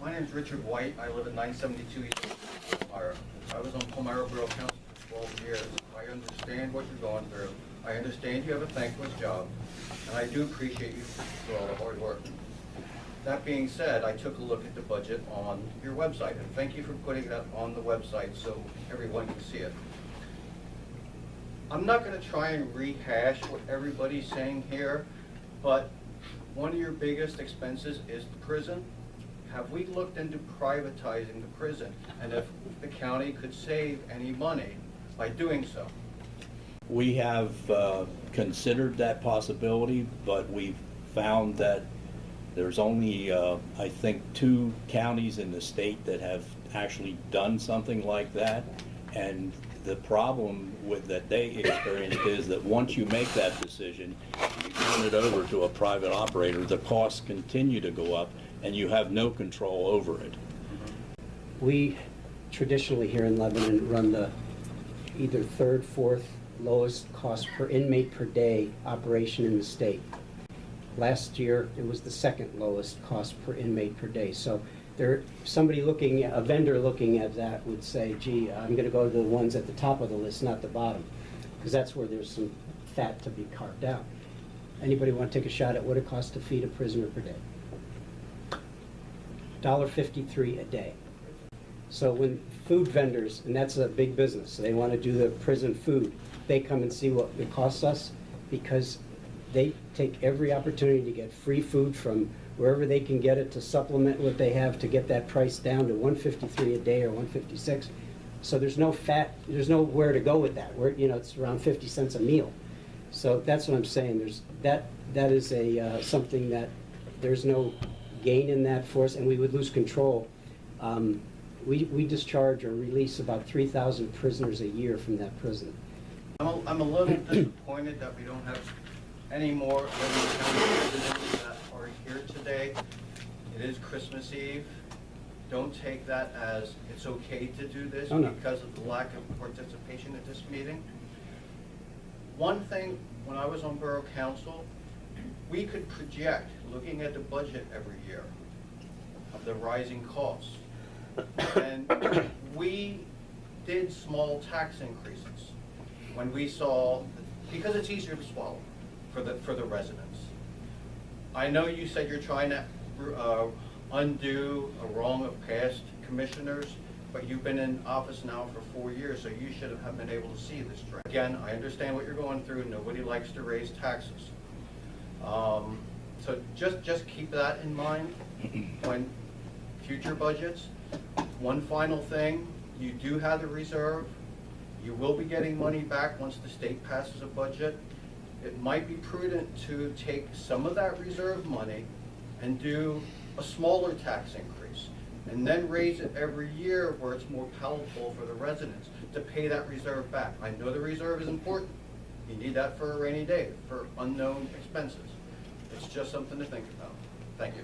My name is Richard White. I live at 972 East Palmyra. I was on Palmyra Borough Council for 12 years. I understand what you're going through. I understand you have a thankless job, and I do appreciate you for all the hard work. That being said, I took a look at the budget on your website, and thank you for putting that on the website so everyone can see it. I'm not going to try and rehash what everybody's saying here, but one of your biggest expenses is the prison. Have we looked into privatizing the prison, and if the county could save any money by doing so? We have considered that possibility, but we've found that there's only, I think, 2 counties in the state that have actually done something like that. And the problem that they experienced is that once you make that decision, you turn it over to a private operator, the costs continue to go up, and you have no control over it. We traditionally here in Lebanon run the either 3rd, 4th lowest cost per inmate per day operation in the state. Last year, it was the 2nd lowest cost per inmate per day. So a vendor looking at that would say, gee, I'm going to go to the ones at the top of the list, not the bottom, because that's where there's some fat to be carved out. Anybody want to take a shot at what it costs to feed a prisoner per day? $1.53 a day. So when food vendors, and that's a big business, so they want to do the prison food, they come and see what it costs us because they take every opportunity to get free food from wherever they can get it to supplement what they have to get that price down to $1.53 a day or $1.56. So there's no fat, there's nowhere to go with that. It's around 50 cents a meal. So that's what I'm saying. That is something that there's no gain in that for us, and we would lose control. We discharge or release about 3,000 prisoners a year from that prison. I'm a little disappointed that we don't have any more Lebanon County residents that are here today. It is Christmas Eve. Don't take that as it's okay to do this because of the lack of participation at this meeting. One thing, when I was on Borough Council, we could project, looking at the budget every year, of the rising costs. And we did small tax increases when we saw, because it's easier to swallow for the residents. I know you said you're trying to undo a wrong of past commissioners, but you've been in office now for 4 years, so you should have been able to see this trend. Again, I understand what you're going through. Nobody likes to raise taxes. So just keep that in mind when future budgets. One final thing, you do have the reserve. You will be getting money back once the state passes a budget. It might be prudent to take some of that reserve money and do a smaller tax increase and then raise it every year where it's more palatable for the residents to pay that reserve back. I know the reserve is important. You need that for a rainy day, for unknown expenses. It's just something to think about. Thank you.